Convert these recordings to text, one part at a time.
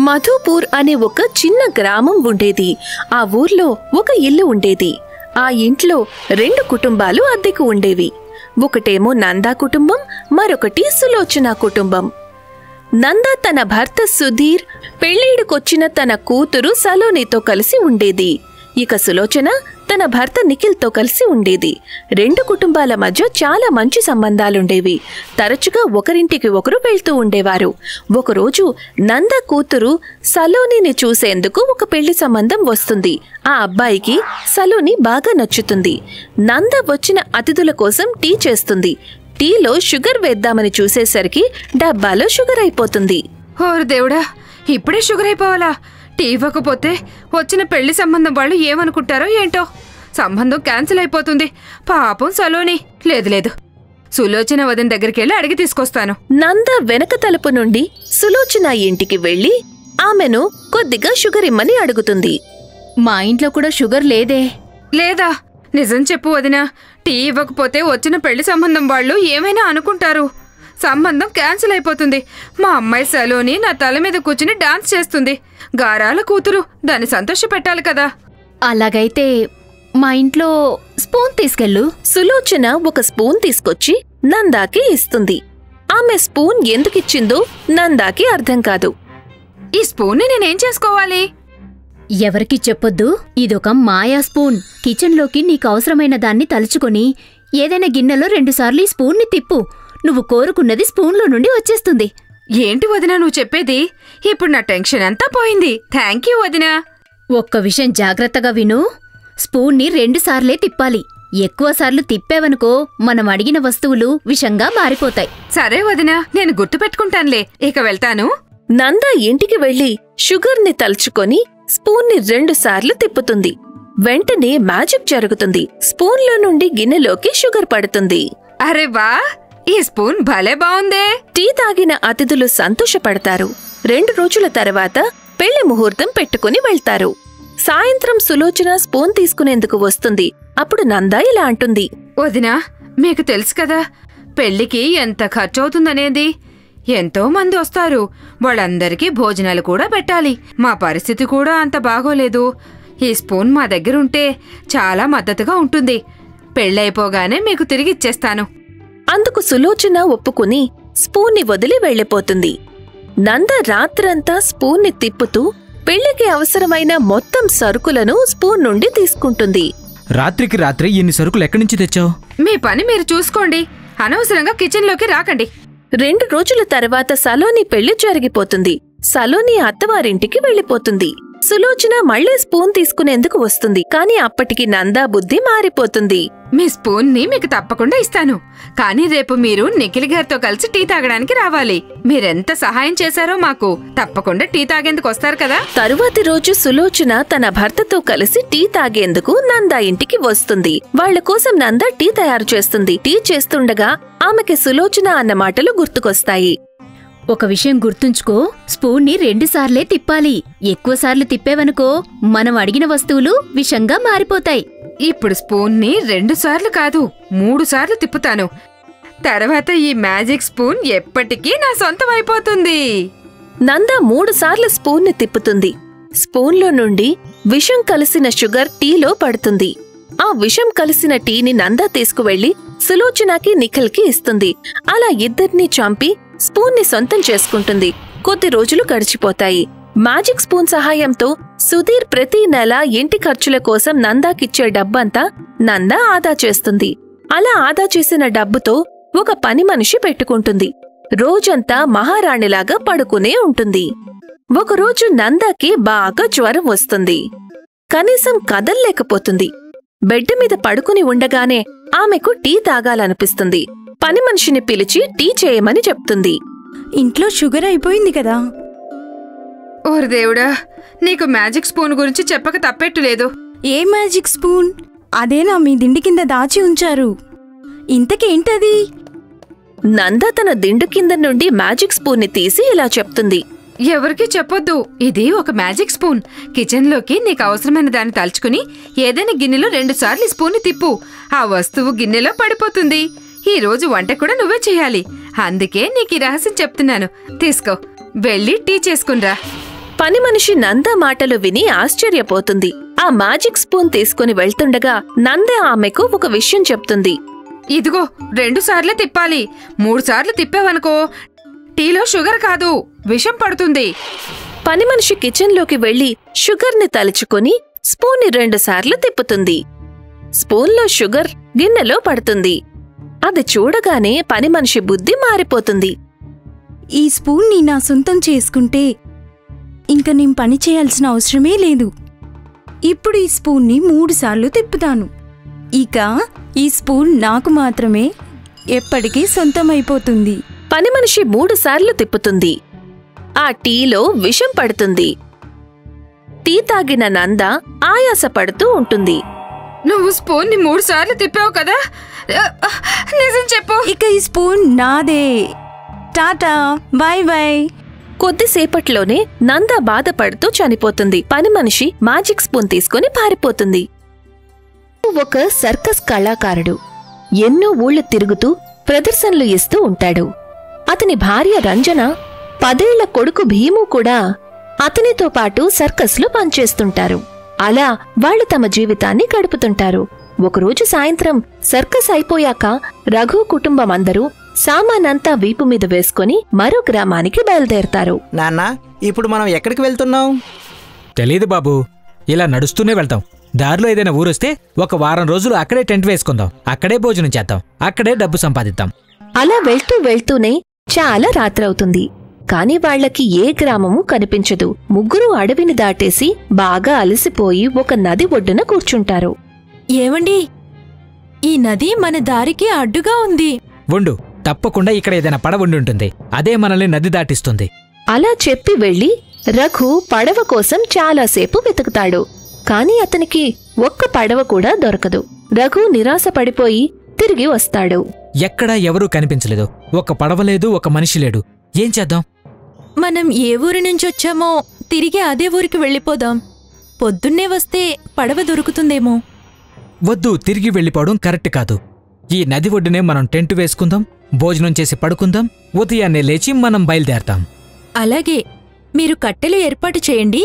మధుపూర్ అనే ఒక చిన్న గ్రామం ఉండేది. ఆ ఊర్లో ఒక ఇల్లు ఉండేది. ఆ ఇంట్లో 2 కుటుంబాలు అద్దెకు ఉండేవి. ఒకటేమో నందా కుటుంబం, మరొకటి సులోచన కుటుంబం. నందా తన భర్త సుధీర్, పెళ్ళిడుకొచ్చిన తన కూతురు సలోనితో కలిసి ఉండేది. ఇక సులోచన తన భర్త నిఖిల్తో కలిసి ఉండేది. 2 కుటుంబాల మధ్య చాలా మంచి సంబంధాలుండేవి. తరచుగా ఒకరింటికి ఒకరు వెళ్తూ ఉండేవారు. ఒకరోజు నంద కూతురు సలోనిని చూసేందుకు ఒక పెళ్లి సంబంధం వస్తుంది. ఆ అబ్బాయికి సలోని బాగా నచ్చుతుంది. నంద వచ్చిన అతిథుల కోసం టీ చేస్తుంది. టీలో షుగర్ వేద్దామని చూసేసరికి డబ్బాలో షుగర్ అయిపోతుంది. ఓరు దేవుడా, ఇప్పుడే షుగర్ అయిపోవాలా? టీ ఇవ్వకపోతే వచ్చిన పెళ్లి సంబంధం వాళ్ళు ఏమనుకుంటారో ఏంటో. సంబంధం క్యాన్సిల్ అయిపోతుంది. పాపం సలోని. లేదు, సులోచన వదిన దగ్గరికెళ్ళి అడిగి తీసుకొస్తాను. నంద వెనక తలుపు నుండి సులోచన ఇంటికి వెళ్లి ఆమెను కొద్దిగా షుగర్ ఇమ్మని అడుగుతుంది. మా ఇంట్లో కూడా షుగర్ లేదే. లేదా? నిజం చెప్పు వదినా, టీ ఇవ్వకపోతే వచ్చిన పెళ్లి సంబంధం వాళ్ళు ఏమైనా అనుకుంటారు. సంబంధం క్యాన్సిల్ అయిపోతుంది. మా అమ్మాయి సలోని నా తల మీద కూర్చుని డాన్స్ చేస్తుంది. గారాల కూతురు, దాన్ని సంతోష పెట్టాలి కదా. అలాగైతే మా ఇంట్లో స్పూన్ తీసుకెళ్ళు. సులోచన ఒక స్పూన్ తీసుకొచ్చి నందాకి ఇస్తుంది. ఆమె స్పూన్ ఎందుకిచ్చిందో నందాకి అర్థం కాదు. ఈ స్పూన్ని నేనేం చేసుకోవాలి? ఎవరికి చెప్పొద్దు. ఇదొక మాయా స్పూన్. కిచెన్లోకి నీకు అవసరమైన దాన్ని తలుచుకొని ఏదైనా గిన్నెలో 2 సార్లు ఈ స్పూన్ని తిప్పు. నువ్వు కోరుకున్నది స్పూన్లో నుండి వచ్చేస్తుంది. ఏంటి వదినా నువ్వు చెప్పేది? ఇప్పుడు నా టెన్షన్ అంతా పోయింది. థ్యాంక్ యూ వదినా. ఒక్క విషయం జాగ్రత్తగా విను. స్పూన్ని 2 సార్లే తిప్పాలి. ఎక్కువసార్లు తిప్పావనుకో మనం అడిగిన వస్తువులు విషంగా మారిపోతాయి. సరే వదినా, నేను గుర్తుపెట్టుకుంటానులే. ఇక వెళ్తాను. నందా ఇంటికి వెళ్లి షుగర్ని తలుచుకొని స్పూన్ని 2 సార్లు తిప్పుతుంది. వెంటనే మ్యాజిక్ జరుగుతుంది. స్పూన్లో నుండి గిన్నెలోకి షుగర్ పడుతుంది. అరే వా, ఈ స్పూన్ భలే బావుందే. టీ తాగిన అతిథులు సంతోషపడతారు. 2 రోజుల తర్వాత పెళ్లి ముహూర్తం పెట్టుకుని వెళ్తారు. సాయంత్రం సులోచన స్పూన్ తీసుకునేందుకు వస్తుంది. అప్పుడు నందా ఇలా అంటుంది. వదినా, మీకు తెలుసు కదా పెళ్లికి ఎంత ఖర్చవుతుందనేది. ఎంతో మంది వస్తారు. వాళ్ళందరికీ భోజనాలు కూడా పెట్టాలి. మా పరిస్థితి కూడా అంత బాగోలేదు. ఈ స్పూన్ మా దగ్గరుంటే చాలా మద్దతుగా ఉంటుంది. పెళ్ళైపోగానే మీకు తిరిగిచ్చేస్తాను. అందుకు సులోచన ఒప్పుకుని స్పూన్ని వదిలి వెళ్లిపోతుంది. నంద రాత్రంతా స్పూన్ని తిప్పుతూ పెళ్లికి అవసరమైన మొత్తం సరుకులను స్పూన్ నుండి తీసుకుంటుంది. రాత్రికి రాత్రి ఇన్ని సరుకులు ఎక్కడి నుంచి తెచ్చావు? మీ పని మీరు చూసుకోండి. అనవసరంగా కిచెన్లోకి రాకండి. 2 రోజుల తర్వాత సలోని పెళ్లి జరిగిపోతుంది. సలోని అత్తవారింటికి వెళ్లిపోతుంది. సులోచన మళ్లీ స్పూన్ తీసుకునేందుకు వస్తుంది. కాని అప్పటికి నందా బుద్ధి మారిపోతుంది. మీ స్పూన్ని మీకు తప్పకుండా ఇస్తాను. కానీ రేపు మీరు నిఖిల్ గారితో కలిసి టీ తాగడానికి రావాలి. మీరెంత సహాయం చేశారో మాకు. తప్పకుండా టీ తాగేందుకు వస్తారు కదా. తరువాతి రోజు సులోచన తన భర్తతో కలిసి టీ తాగేందుకు నందా ఇంటికి వస్తుంది. వాళ్ల కోసం నందా టీ తయారు చేస్తుంది. టీ చేస్తుండగా ఆమెకి సులోచన అన్న మాటలు గుర్తుకొస్తాయి. ఒక విషయం గుర్తుంచుకో, స్పూన్ని 2 సార్లే తిప్పాలి. ఎక్కువసార్లు తిప్పేవనుకో మనం అడిగిన వస్తువులు విషంగా మారిపోతాయి. ఇప్పుడు స్పూన్ని 2 సార్లు కాదు 3 సార్లు తిప్పుతాను. తర్వాత ఈ మ్యాజిక్ స్పూన్ ఎప్పటికీ నా సొంతం అయిపోతుంది. నందా 3 సార్లు స్పూన్ని తిప్పుతుంది. స్పూన్లో నుండి విషం కలిసిన షుగర్ టీలో పడుతుంది. ఆ విషం కలిసిన టీని నందా తీసుకువెళ్లి సులోచనకి నిఖిల్కి ఇస్తుంది. అలా ఇద్దరినీ చంపి స్పూన్ని సొంతం చేసుకుంటుంది. కొద్ది రోజులు గడిచిపోతాయి. మ్యాజిక్ స్పూన్ సహాయంతో సుధీర్ ప్రతి నెల ఇంటి ఖర్చుల కోసం నందాకిచ్చే డబ్బంతా నందా ఆదా చేస్తుంది. అలా ఆదా చేసిన డబ్బుతో ఒక పని మనిషి పెట్టుకుంటుంది. రోజంతా మహారాణిలాగా పడుకునే ఉంటుంది. ఒకరోజు నందాకి బాగా జ్వరం వస్తుంది. కనీసం కదల్లేకపోతుంది. బెడ్ మీద పడుకుని ఉండగానే ఆమెకు టీ తాగాలనిపిస్తుంది. పని మనిషిని పిలిచి టీ చేయమని చెప్తుంది. ఇంట్లో షుగర్ అయిపోయింది కదా. ఓరు దేవుడా, నీకు మ్యాజిక్ స్పూన్ గురించి చెప్పక తప్పెట్టులేదు. ఏ మ్యాజిక్ స్పూన్? అదేనా మీ దిండి కింద దాచి ఉంచారు? ఇంతకేంటది? నందా తన దిండు కింద నుండి మ్యాజిక్ స్పూన్ని తీసి ఇలా చెప్తుంది. ఎవరికీ చెప్పొద్దు. ఇది ఒక మ్యాజిక్ స్పూన్. కిచెన్లోకి నీకు అవసరమైన దాన్ని తలుచుకుని ఏదైనా గిన్నెలో 2 సార్లు స్పూన్ని తిప్పు. ఆ వస్తువు గిన్నెలో పడిపోతుంది. ఈ రోజు వంట కూడా నువ్వే చేయాలి. అందుకే నీకు ఈ రహస్యం చెప్తున్నాను. తీసుకో, వెళ్ళి టీ చేసుకునిరా. పని మనిషి నంద మాటలు విని ఆశ్చర్యపోతుంది. ఆ మ్యాజిక్ స్పూన్ తీసుకుని వెళ్తుండగా నంద ఆమెకు ఒక విషయం చెప్తుంది. ఇదిగో 2 సార్లు తిప్పాలి. 3 సార్లు తిప్పావనుకో టీలో షుగర్ కాదు, విషం పడుతుంది. పని మనిషి కిచెన్లోకి వెళ్లి షుగర్ని తలుచుకుని స్పూన్ని 2 సార్లు తిప్పుతుంది. స్పూన్లో షుగర్ గిన్నెలో పడుతుంది. అది చూడగానే పని మనిషి బుద్ధి మారిపోతుంది. ఈ స్పూన్ని నా సొంతం చేసుకుంటే ఇంక నేను పని చేయాల్సిన అవసరమే లేదు. ఇప్పుడు ఈ స్పూన్ని 3 సార్లు తిప్పుతాను. ఇక ఈ స్పూన్ నాకు మాత్రమే ఎప్పటికీ సొంతమైపోతుంది. పని మనిషి 3 సార్లు తిప్పుతుంది. ఆ టీలో విషం పడుతుంది. టీ తాగిన నంద ఆయాసపడుతూ ఉంటుంది. నువ్వు స్పూన్ని 3 సార్లు తిప్పావు కదా, నిజం చెప్పు. ఇక ఈ స్పూన్ నాదే. Tata, bye bye. కొద్దిసేపట్లోనే నంద బాధపడుతూ చనిపోతుంది. పని మనిషి మ్యాజిక్ స్పూన్ తీసుకుని పారిపోతుంది. ఒక సర్కస్ కళాకారుడు ఎన్నో ఊళ్ళు తిరుగుతూ ప్రదర్శనలు ఇస్తూ ఉంటాడు. అతని భార్య రంజన, 10 ఏళ్ల కొడుకు భీము కూడా అతనితో పాటు సర్కస్లో పనిచేస్తుంటారు. అలా వాళ్లు తమ జీవితాన్ని గడుపుతుంటారు. ఒకరోజు సాయంత్రం సర్కస్ అయిపోయాక రఘు కుటుంబం అందరూ సామానంతా వీపు మీద వేసుకుని మరో గ్రామానికి బయలుదేరతారు. నాన్న, ఇప్పుడు మనం ఎక్కడికి వెళ్తున్నాం? తెలీదు బాబూ, ఇలా నడుస్తూనే వెళ్తాం. దారిలో ఏదైనా ఊరొస్తే 1 వారం రోజులు అక్కడే టెంట్ వేసుకుందాం, అక్కడే భోజనం చేద్దాం, అక్కడే డబ్బు సంపాదిద్దాం. అలా వెళ్తూనే చాలా రాత్రవుతుంది. కాని వాళ్లకి ఏ గ్రామమూ కనిపించదు. ముగ్గురు అడవిని దాటేసి బాగా అలసిపోయి ఒక నది ఒడ్డున కూర్చుంటారు. ఏవండి, ఈ నది మన దారికి అడ్డుగా ఉంది. ఉండు, తప్పకుండా ఇక్కడ ఏదైనా పడవ ఉండుంటుంది. అదే మనల్ని నది దాటిస్తుంది. అలా చెప్పి వెళ్లి రఘు పడవ కోసం చాలాసేపు వెతుకుతాడు. కాని అతనికి ఒక్క పడవ కూడా దొరకదు. రఘు నిరాశపడిపోయి తిరిగి వస్తాడు. ఎక్కడా ఎవరూ కనిపించలేదు. ఒక పడవ లేదు, ఒక మనిషి లేడు. ఏం చేద్దాం? మనం ఏ ఊరి నుంచొచ్చామో తిరిగి అదే ఊరికి వెళ్ళిపోదాం. పొద్దున్నే వస్తే పడవ దొరుకుతుందేమో. వద్దు, తిరిగి వెళ్ళిపోవడం కరెక్ట్ కాదు. ఈ నది ఒడ్డునే మనం టెంట్ వేసుకుందాం, భోజనం చేసి పడుకుందాం, ఉదయాన్నే లేచి మనం బయలుదేరతాం. అలాగే, మీరు కట్టెలు ఏర్పాటు చేయండి,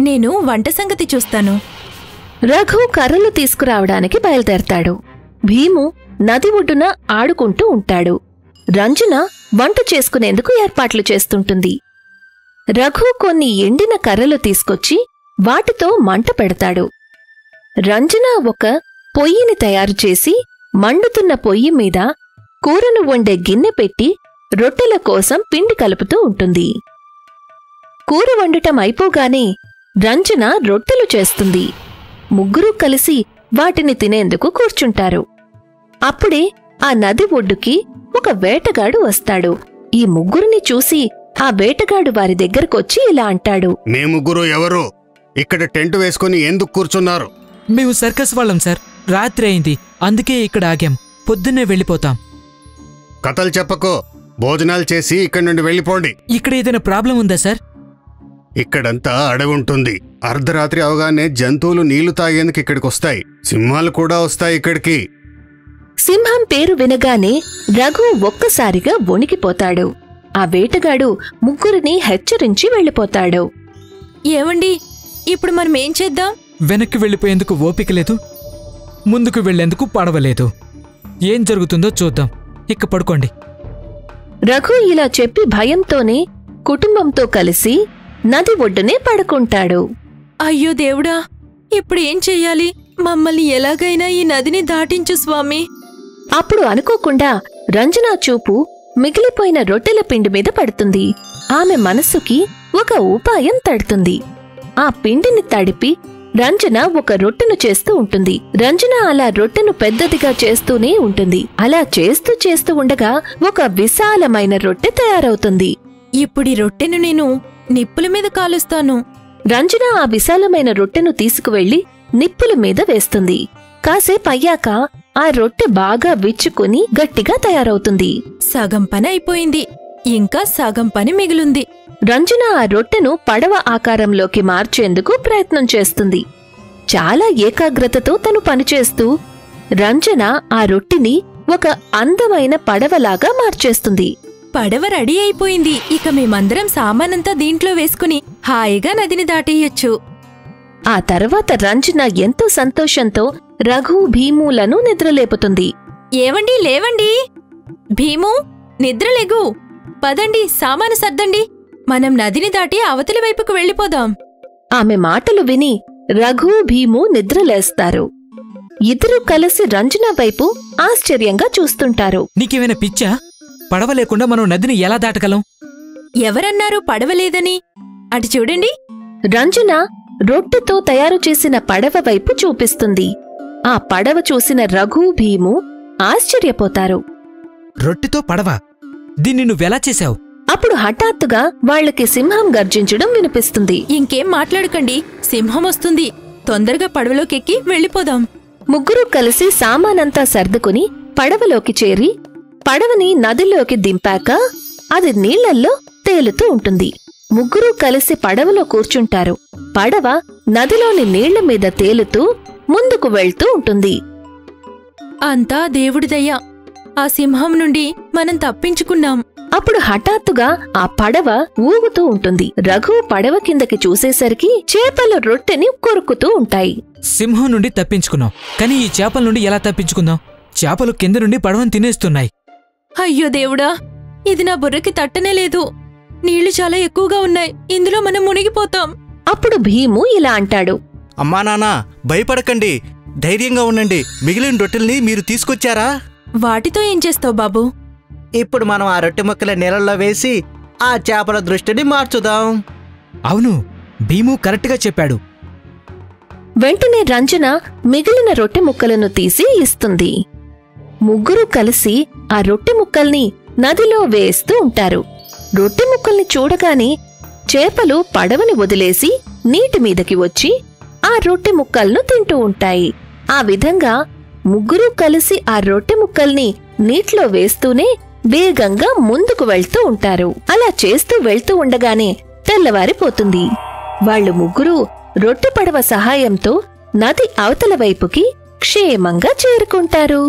నేను వంట సంగతి చూస్తాను. రఘు కర్రలు తీసుకురావడానికి బయలుదేరతాడు. భీము నది ఒడ్డున ఆడుకుంటూ ఉంటాడు. రంజన వంట చేసుకునేందుకు ఏర్పాట్లు చేస్తుంటుంది. రఘు కొన్ని ఎండిన కర్రలు తీసుకొచ్చి వాటితో మంట పెడతాడు. రంజన ఒక పొయ్యిని తయారుచేసి మండుతున్న పొయ్యి మీద కూరను వండే గిన్నె పెట్టి రొట్టెల కోసం పిండి కలుపుతూ ఉంటుంది. కూర వండటం అయిపోగానే రంజన రొట్టెలు చేస్తుంది. ముగ్గురూ కలిసి వాటిని తినేందుకు కూర్చుంటారు. అప్పుడే ఆ నది ఒడ్డుకి ఒక వేటగాడు వస్తాడు. ఈ ముగ్గురిని చూసి ఆ వేటగాడు వారి దగ్గరకొచ్చి ఇలా అంటాడు. మీ ముగ్గురు ఎవరు? ఇక్కడ టెంట్ వేసుకుని ఎందుకు కూర్చున్నారు? మేము సర్కస్ వాళ్ళం సార్. రాత్రి అయింది, అందుకే ఇక్కడ ఆగాం. పొద్దున్నే వెళ్ళిపోతాం. కథలు చెప్పకో, భోజనాలు చేసి ఇక్కడి నుండి వెళ్ళిపోండి. ఇక్కడ ఏదైనా ప్రాబ్లం ఉందా సార్? ఇక్కడంతా అడవి ఉంటుంది. అర్ధరాత్రి అవగానే జంతువులు నీళ్లు తాగేందుకు ఇక్కడికొస్తాయి. సింహాలు కూడా వస్తాయి ఇక్కడికి. సింహం పేరు వినగానే రఘు ఒక్కసారిగా వణికిపోతాడు. ఆ వేటగాడు ముగ్గురిని హెచ్చరించి వెళ్ళిపోతాడు. ఏవండి, ఇప్పుడు మనం ఏం చేద్దాం? వెనక్కి వెళ్ళిపోయేందుకు ఓపిక లేదు, ముందుకు వెళ్లేందుకు పడవలేదు. ఏం జరుగుతుందో చూద్దాం. ఇక పడుకోండి. రఘు ఇలా చెప్పి భయంతోనే కుటుంబంతో కలిసి నది ఒడ్డునే పడుకుంటాడు. అయ్యో దేవుడా, ఇప్పుడు ఏం చెయ్యాలి? మమ్మల్ని ఎలాగైనా ఈ నదిని దాటించు స్వామి. అప్పుడు అనుకోకుండా రంజనా చూపు మిగిలిపోయిన రొట్టెల పిండి మీద పడుతుంది. ఆమె మనస్సుకి ఒక ఉపాయం తడుతుంది. ఆ పిండిని తడిపి రంజన ఒక రొట్టెను చేస్తూ ఉంటుంది. రంజన అలా రొట్టెను పెద్దదిగా చేస్తూనే ఉంటుంది. అలా చేస్తూ ఉండగా ఒక విశాలమైన రొట్టె తయారవుతుంది. ఇప్పుడీ రొట్టెను నేను నిప్పుల మీద కాలుస్తాను. రంజన ఆ విశాలమైన రొట్టెను తీసుకువెళ్లి నిప్పుల మీద వేస్తుంది. కాసేపయ్యాక ఆ రొట్టె బాగా విచ్చుకుని గట్టిగా తయారవుతుంది. సగం పని అయిపోయింది, ఇంకా సగం పని మిగిలుంది. రంజన ఆ రొట్టెను పడవ ఆకారంలోకి మార్చేందుకు ప్రయత్నం చేస్తుంది. చాలా ఏకాగ్రతతో తను పనిచేస్తూ రంజన ఆ రొట్టెని ఒక అందమైన పడవలాగా మార్చేస్తుంది. పడవ రెడీ అయిపోయింది. ఇక మేమందరం సామానంతా దీంట్లో వేసుకుని హాయిగా నదిని దాటేయొచ్చు. ఆ తర్వాత రంజన ఎంతో సంతోషంతో రఘు భీములను నిద్రలేపుతుంది. ఏవండి లేవండి, భీము నిద్రలేగు, పదండి సామాను సర్దండి, మనం నదిని దాటి అవతలి వైపుకు వెళ్ళిపోదాం. ఆమె మాటలు విని రఘు భీము నిద్రలేస్తారు. ఇద్దరూ కలిసి రంజన వైపు ఆశ్చర్యంగా చూస్తుంటారు. నీకేమైనా పిచ్చా? పడవ లేకుండా మనం నదిని ఎలా దాటగలం? ఎవరన్నారు పడవలేదని? అటు చూడండి. రంజన రొట్టెతో తయారు చేసిన పడవ వైపు చూపిస్తుంది. ఆ పడవ చూసిన రఘు భీము ఆశ్చర్యపోతారు. రొట్టెతో పడవ? దీన్ని నువ్వెలా చేశావు? అప్పుడు హఠాత్తుగా వాళ్లకి సింహం గర్జించడం వినిపిస్తుంది. ఇంకేం మాట్లాడకండి, సింహం వస్తుంది. తొందరగా పడవలోకెక్కి వెళ్ళిపోదాం. ముగ్గురూ కలిసి సామానంతా సర్దుకుని పడవలోకి చేరి పడవని నదిలోకి దింపాక అది నీళ్లల్లో తేలుతూ ఉంటుంది. ముగ్గురూ కలిసి పడవలో కూర్చుంటారు. పడవ నదిలోని నీళ్ల మీద తేలుతూ ముందుకు వెళ్తూ ఉంటుంది. అంతా దేవుడిదయ్యా, ఆ సింహం నుండి మనం తప్పించుకున్నాం. అప్పుడు హఠాత్తుగా ఆ పడవ ఊగుతూ ఉంటుంది. రఘు పడవ కిందకి చూసేసరికి చేపలు రొట్టెని కొరుకుతూ ఉంటాయి. సింహం నుండి తప్పించుకున్నాం, కానీ ఈ చేపల నుండి ఎలా తప్పించుకుందాం? చేపలు కింద నుండి పడవను తినేస్తున్నాయి. అయ్యో దేవుడా, ఇది నా బుర్రకి తట్టనే లేదు. నీళ్లు చాలా ఎక్కువగా ఉన్నాయి, ఇందులో మనం మునిగిపోతాం. అప్పుడు భీము ఇలా అంటాడు. అమ్మా నాన్నా, భయపడకండి, ధైర్యంగా ఉండండి. మిగిలిన రొట్టెల్ని మీరు తీసుకొచ్చారా? వాటితో ఏం చేస్తావు బాబూ? ఇప్పుడు మనం ఆ రొట్టె ముక్కల నీళ్ళల్లో వేసి ఆ చేపల దృష్టిని మార్చుదాం. అవును, భీము కరెక్ట్గా చెప్పాడు. వెంటనే రంజన మిగిలిన రొట్టె ముక్కలను తీసి ఇస్తుంది. ముగ్గురూ కలిసి ఆ రొట్టె ముక్కల్ని నదిలో వేస్తూ ఉంటారు. రొట్టె ముక్కల్ని చూడగానే చేపలు పడవని వదిలేసి నీటి మీదకి వచ్చి ఆ రొట్టె ముక్కలను తింటూ ఉంటాయి. ఆ విధంగా ముగ్గురూ కలిసి ఆ రొట్టె ముక్కల్ని నీటిలో వేస్తూనే వేగంగా ముందుకు వెళ్తూ ఉంటారు. అలా చేస్తూ వెళ్తూ ఉండగానే తెల్లవారిపోతుంది. వాళ్లు ముగ్గురూ రొట్టె పడవ సహాయంతో నది అవతల వైపుకి క్షేమంగా చేరుకుంటారు.